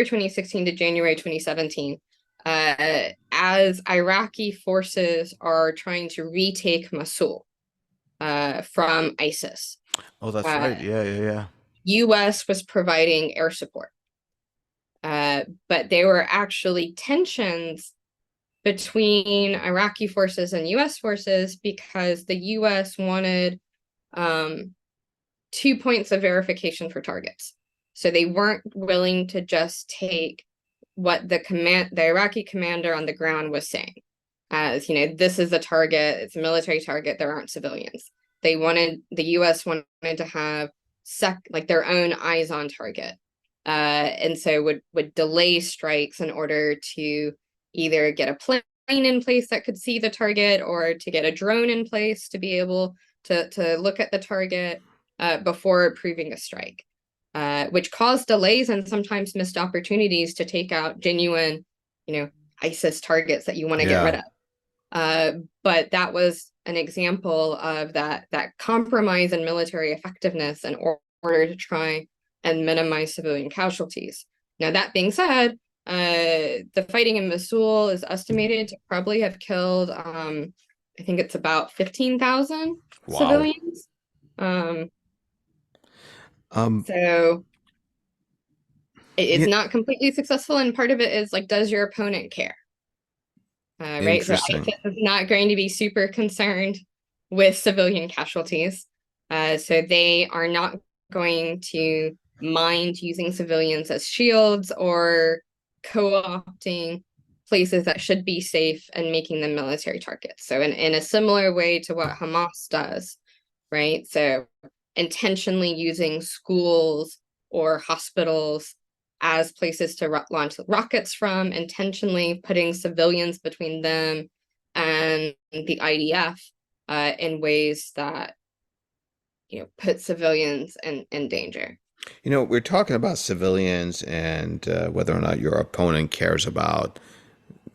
2016 to January 2017, as Iraqi forces are trying to retake Mosul from ISIS. Oh, that's right. Yeah, yeah, yeah. US was providing air support. But there were actually tensions between Iraqi forces and US forces because the US wanted 2 points of verification for targets. So they weren't willing to just take what the Iraqi commander on the ground was saying. As this is a target, it's a military target, there aren't civilians. The US wanted to have their own eyes on target. And so would delay strikes in order to either get a plane in place that could see the target, or to get a drone in place to be able to look at the target before approving a strike, which caused delays and sometimes missed opportunities to take out genuine, ISIS targets that you want to get rid of. But that was an example of that compromise in military effectiveness in order to try and minimize civilian casualties. Now, that being said, the fighting in Mosul is estimated to probably have killed, I think it's about 15,000 Wow. civilians. Um, So It's Yeah, not completely successful, and part of it is like, does your opponent care? Right? So interesting. ISIS is not going to be super concerned with civilian casualties. So they are not going to mind using civilians as shields or co-opting places that should be safe and making them military targets. So in a similar way to what Hamas does, right? So intentionally using schools or hospitals as places to launch rockets from, intentionally putting civilians between them and the IDF in ways that put civilians in danger. We're talking about civilians and whether or not your opponent cares about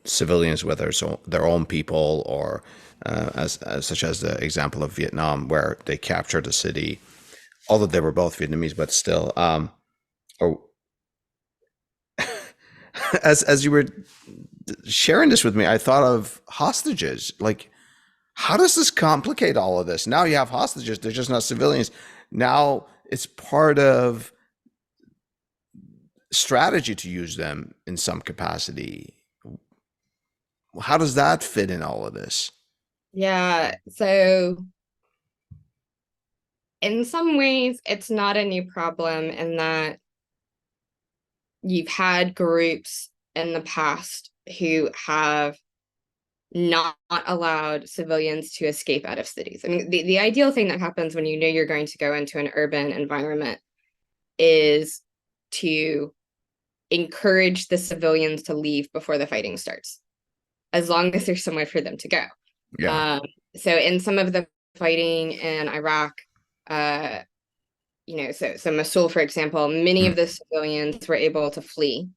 civilians, whether it's their own people or as such as the example of Vietnam, where they captured a city, although they were both Vietnamese, but still. Or as you were sharing this with me, I thought of hostages. Like, how does this complicate all of this? Now you have hostages; they're just not civilians. Now it's part of strategy to use them in some capacity. How does that fit in all of this? Yeah, so in some ways, it's not a new problem in that you've had groups in the past who have not allowed civilians to escape out of cities. I mean, the ideal thing that happens when you know you're going to go into an urban environment is to encourage the civilians to leave before the fighting starts, as long as there's somewhere for them to go. Yeah. Um, so in some of the fighting in Iraq, uh, so Mosul, for example, many of the civilians were able to flee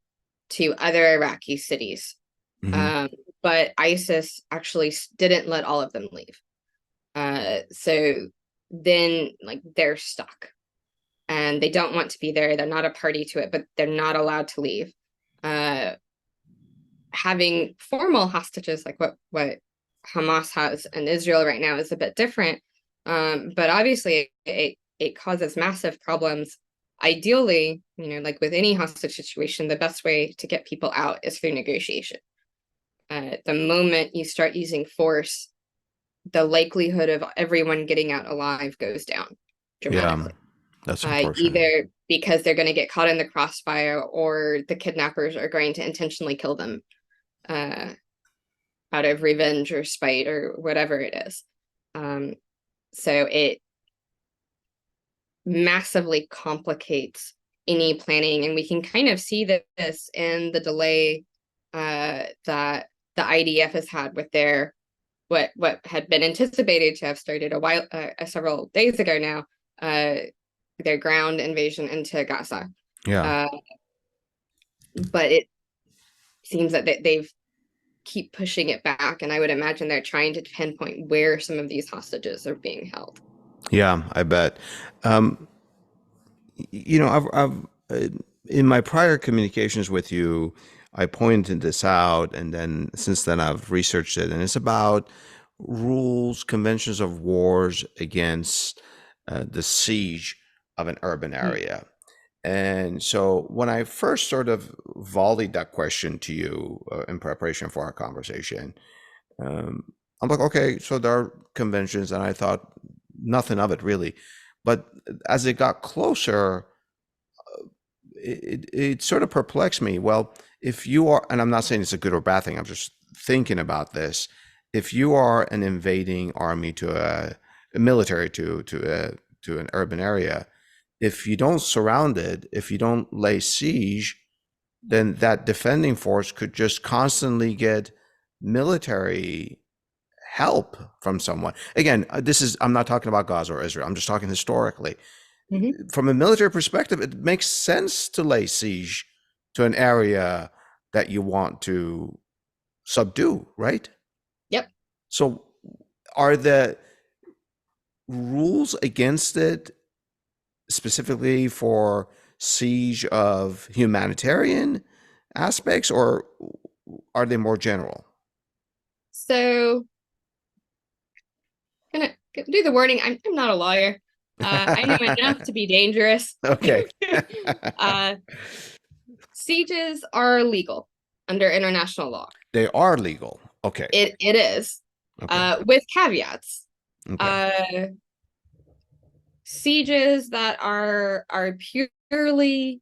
to other Iraqi cities. Mm-hmm. Um, but ISIS actually didn't let all of them leave. So then, like, they're stuck and they don't want to be there. They're not a party to it, but they're not allowed to leave. Uh, Having formal hostages like what Hamas has in Israel right now is a bit different. But obviously, it causes massive problems. Ideally, like with any hostage situation, the best way to get people out is through negotiation. The moment you start using force, the likelihood of everyone getting out alive goes down Yeah. dramatically. That's unfortunate. Either because they're going to get caught in the crossfire or the kidnappers are going to intentionally kill them uh, out of revenge or spite or whatever it is. Um, so it massively complicates any planning. And we can kind of see this in the delay that the IDF has had with their what had been anticipated to have started several days ago now, their ground invasion into Gaza. Yeah. Uh, but it seems that they've keep pushing it back, and I would imagine they're trying to pinpoint where some of these hostages are being held. Yeah, I bet. Um, I've in my prior communications with you, I pointed this out, and then since then I've researched it, and it's about rules, conventions of wars against the siege of an urban area. And so when I first sort of volleyed that question to you in preparation for our conversation, um, I'm like, okay, so there are conventions, and I thought nothing of it really. But as it got closer, it sort of perplexed me. Well, if you are, and I'm not saying it's a good or bad thing, I'm just thinking about this. If you are an invading army to a military to an urban area, if you don't surround it, if you don't lay siege, then that defending force could just constantly get military help from someone. Again, I'm not talking about Gaza or Israel. I'm just talking historically. Mm-hmm. From a military perspective, it makes sense to lay siege to an area that you want to subdue, right? Yep. So, are the rules against it specifically for siege of humanitarian aspects, or are they more general? So, gonna do the wording. I'm not a lawyer. I know enough to be dangerous. Okay. uh, Sieges are legal under international law. They are legal. Okay. It is, Okay. with caveats. Okay. Uh, Sieges that are purely,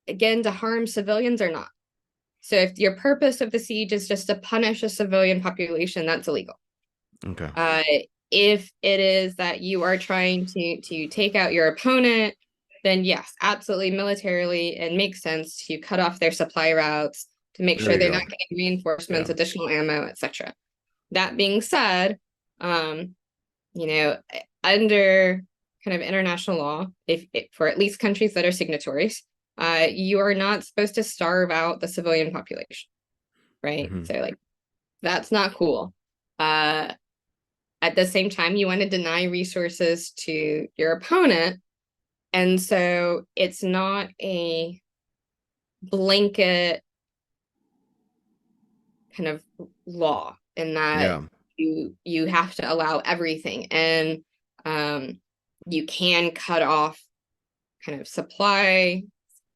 again, to harm civilians are not. So if your purpose of the siege is just to punish a civilian population, that's illegal. Okay. If it is that you are trying to take out your opponent, then yes, absolutely militarily, it makes sense to cut off their supply routes to make There sure you they're go. not getting reinforcements, Yeah. additional ammo, etc. That being said, you know, under kind of international law, if for at least countries that are signatories, you are not supposed to starve out the civilian population, right? Mhm. So like that's not cool. At the same time, you want to deny resources to your opponent, and so it's not a blanket kind of law in that Yeah. you have to allow everything, and you can cut off kind of supply,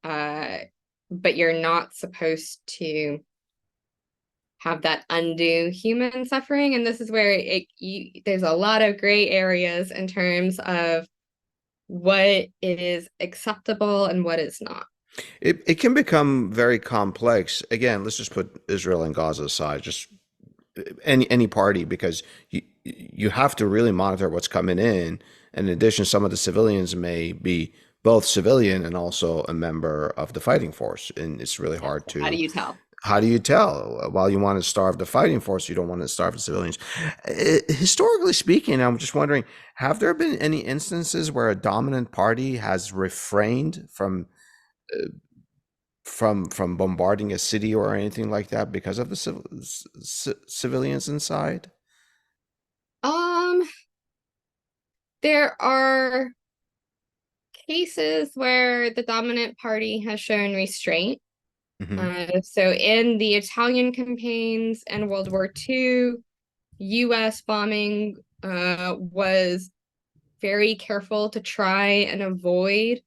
uh, but you're not supposed to have that undue human suffering. And this is where there's a lot of gray areas in terms of what is acceptable and what is not. It can become very complex. Again, let's just put Israel and Gaza aside, just any party, because you have to really monitor what's coming in. And in addition, some of the civilians may be both civilian and also a member of the fighting force, and it's really Yeah, hard so how do to. you tell? How do you tell? While you want to starve the fighting force, you don't want to starve the civilians. Historically speaking, I'm just wondering, have there been any instances where a dominant party has refrained from bombarding a city or anything like that because of the civilians inside? Um, there are cases where the dominant party has shown restraint. Hmm. So in the Italian campaigns and World War II, US bombing was very careful to try and avoid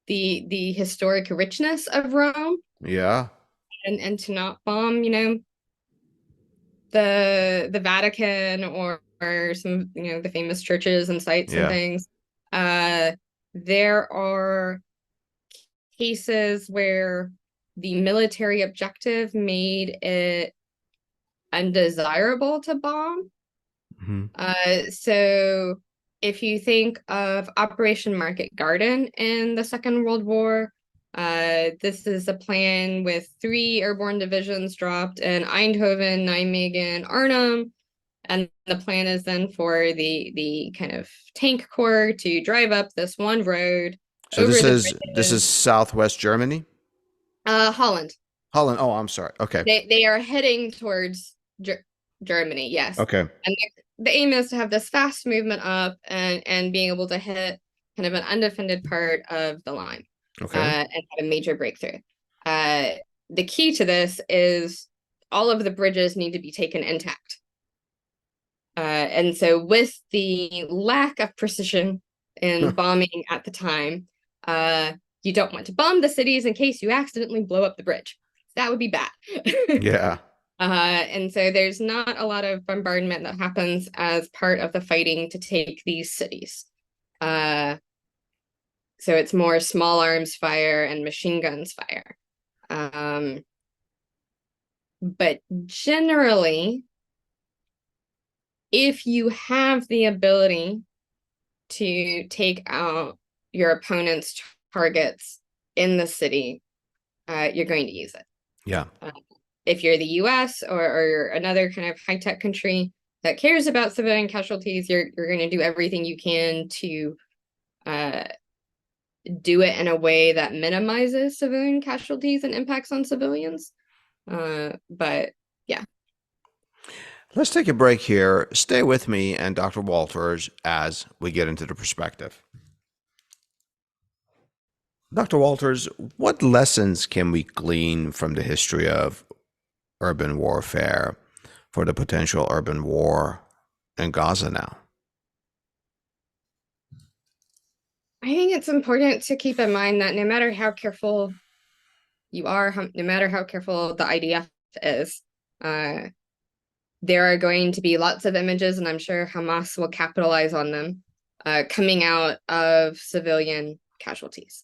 the historic richness of Rome, Yeah, and to not bomb, the Vatican, or some, the famous churches and sites and yeah. things. Uh, there are cases where the military objective made it undesirable to bomb. Hmm. So if you think of Operation Market Garden in the Second World War, this is a plan with 3 airborne divisions dropped in Eindhoven, Nijmegen, Arnhem. And the plan is then for the kind of tank corps to drive up this one road So over the this is bridges. Southwest Germany, Holland. Holland. Oh, I'm sorry. Okay, They are heading towards Germany, yes. okay, And the aim is to have this fast movement up and being able to hit kind of an undefended part of the line, okay. and have a major breakthrough. Uh, the key to this is all of the bridges need to be taken intact. And so with the lack of precision in bombing at the time, you don't want to bomb the cities in case you accidentally blow up the bridge. That would be bad. Yeah. And so there's not a lot of bombardment that happens as part of the fighting to take these cities. So it's more small arms fire and machine guns fire. But generally, if you have the ability to take out your opponent's targets in the city, you're going to use it. Yeah. If you're the US, or another kind of high-tech country that cares about civilian casualties, you're going to do everything you can to do it in a way that minimizes civilian casualties and impacts on civilians. But yeah. Let's take a break here. Stay with me and Dr. Walters as we get into the perspective. Dr. Walters, what lessons can we glean from the history of urban warfare for the potential urban war in Gaza now? I think it's important to keep in mind that no matter how careful you are, no matter how careful the IDF is, there are going to be lots of images, and I'm sure Hamas will capitalize on them, coming out of civilian casualties.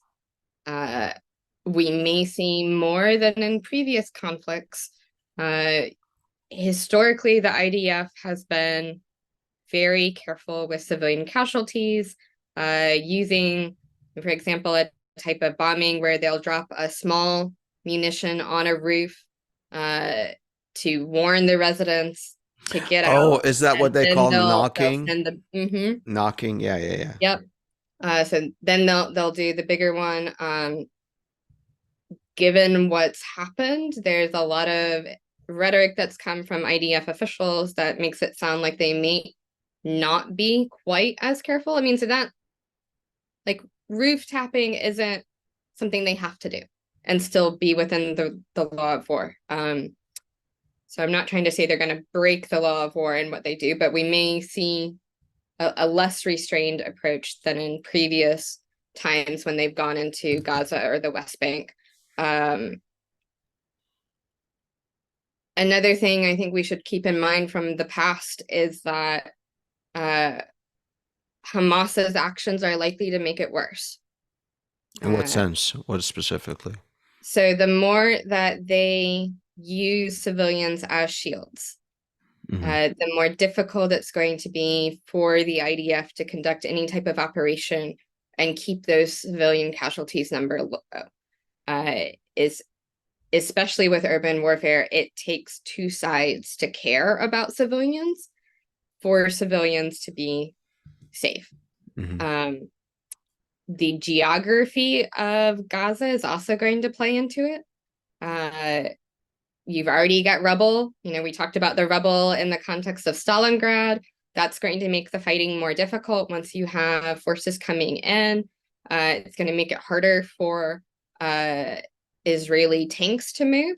We may see more than in previous conflicts. Historically, the IDF has been very careful with civilian casualties, using, for example, a type of bombing where they'll drop a small munition on a roof to warn the residents to get Oh, out, is that what and they then call they'll knocking? send the Knocking, yeah, yeah, yeah. yep. So then they'll do the bigger one. Given what's happened, there's a lot of rhetoric that's come from IDF officials that makes it sound like they may not be quite as careful. I mean, so that, like, roof tapping isn't something they have to do and still be within the law of war. So I'm not trying to say they're going to break the law of war in what they do, but we may see a less restrained approach than in previous times when they've gone into Gaza or the West Bank. Another thing I think we should keep in mind from the past is that Hamas's actions are likely to make it worse. In what sense? What specifically? So the more that they use civilians as shields, the more difficult it's going to be for the IDF to conduct any type of operation and keep those civilian casualties number low. Is especially with urban warfare, it takes two sides to care about civilians for civilians to be safe. The geography of Gaza is also going to play into it. You've already got rubble. You know, we talked about the rubble in the context of Stalingrad. That's going to make the fighting more difficult once you have forces coming in. It's going to make it harder for Israeli tanks to move.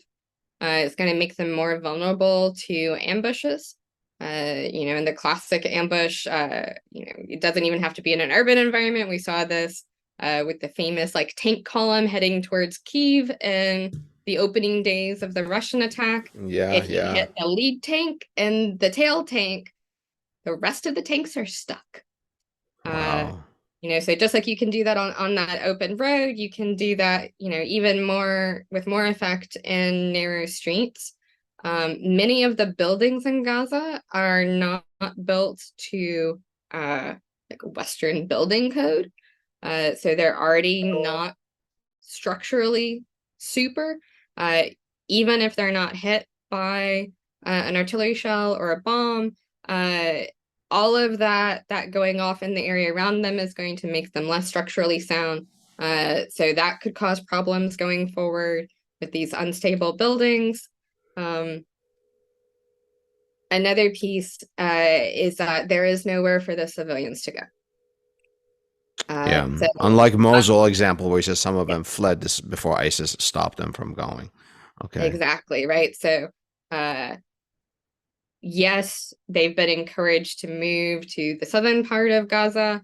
It's going to make them more vulnerable to ambushes. In the classic ambush, it doesn't even have to be in an urban environment. We saw this with the famous tank column heading towards Kyiv in the opening days of the Russian attack. Yeah, if you yeah. hit the lead tank and the tail tank, the rest of the tanks are stuck. Wow. So just like you can do that on that open road, you can do that, even more with more effect in narrow streets. Many of the buildings in Gaza are not built to Western building code. So they're already not structurally super. Even if they're not hit by an artillery shell or a bomb, all of that going off in the area around them is going to make them less structurally sound. So that could cause problems going forward with these unstable buildings. Another piece is that there is nowhere for the civilians to go. Yeah. So, Unlike Mosul example, where he says some of them fled this before ISIS stopped them from going. Okay. Exactly, right? So, yes, they've been encouraged to move to the southern part of Gaza,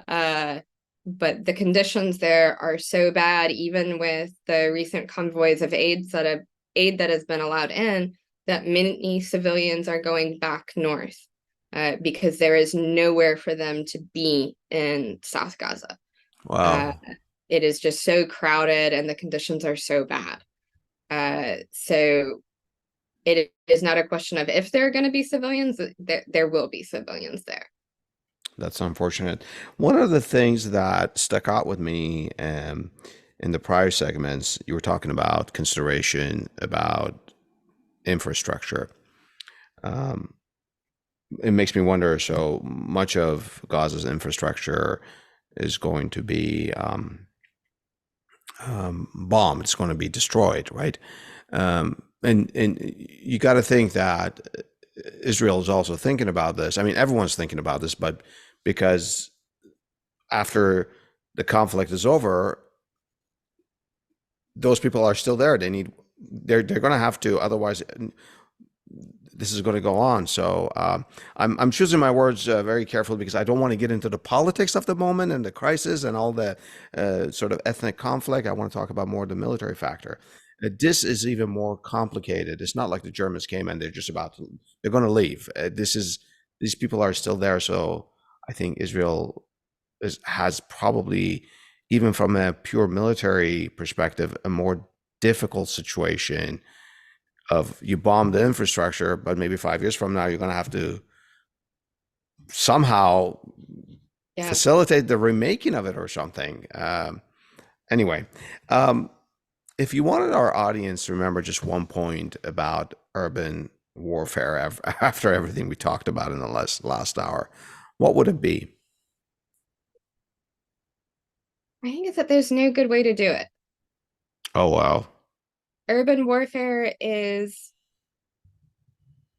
but the conditions there are so bad, even with the recent convoys of aid that has been allowed in, that many civilians are going back north because there is nowhere for them to be in South Gaza. Wow. It is just so crowded and the conditions are so bad. So it is not a question of if there are going to be civilians, there will be civilians there. That's unfortunate. One of the things that stuck out with me in the prior segments, you were talking about consideration about infrastructure. It makes me wonder, so much of Gaza's infrastructure is going to be bombed. It's going to be destroyed, right? And you got to think that Israel is also thinking about this. I mean, everyone's thinking about this, but because after the conflict is over, those people are still there. They're going to have to, otherwise this is going to go on. So I'm choosing my words very carefully because I don't want to get into the politics of the moment and the crisis and all the sort of ethnic conflict. I want to talk about more the military factor. This is even more complicated. It's not like the Germans came and they're going to leave. These people are still there. So I think Israel has probably, even from a pure military perspective, a more difficult situation of you bomb the infrastructure, but maybe 5 years from now, you're going to have to somehow Yeah. facilitate the remaking of it or something. Anyway, if you wanted our audience to remember just one point about urban warfare after everything we talked about in the last hour, what would it be? I think it's that there's no good way to do it. Oh, wow. Urban warfare is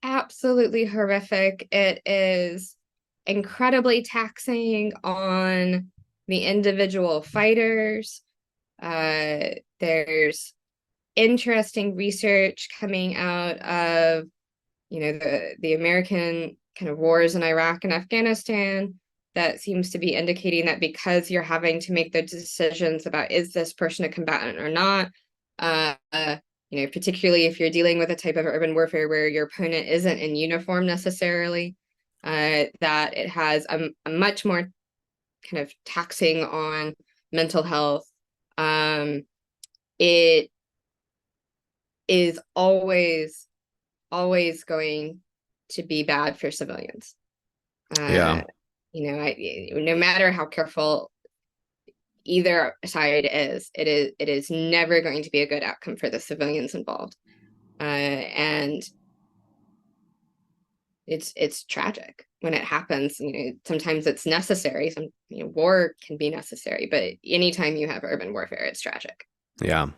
absolutely horrific. It is incredibly taxing on the individual fighters. There's interesting research coming out of, the American kind of wars in Iraq and Afghanistan that seems to be indicating that because you're having to make the decisions about is this person a combatant or not, particularly if you're dealing with a type of urban warfare where your opponent isn't in uniform necessarily, that it has a much more kind of taxing on mental health. It is always going to be bad for civilians. Yeah. No matter how careful either side is, it is never going to be a good outcome for the civilians involved. And it's tragic when it happens. Sometimes it's necessary. War can be necessary, but anytime you have urban warfare, it's tragic. Yeah.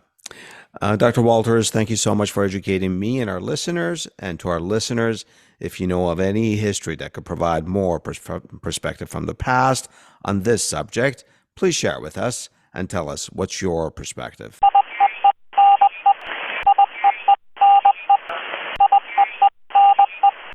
Dr. Walters, thank you so much for educating me and our listeners. And to our listeners, if you know of any history that could provide more perspective from the past on this subject, please share it with us and tell us what's your perspective.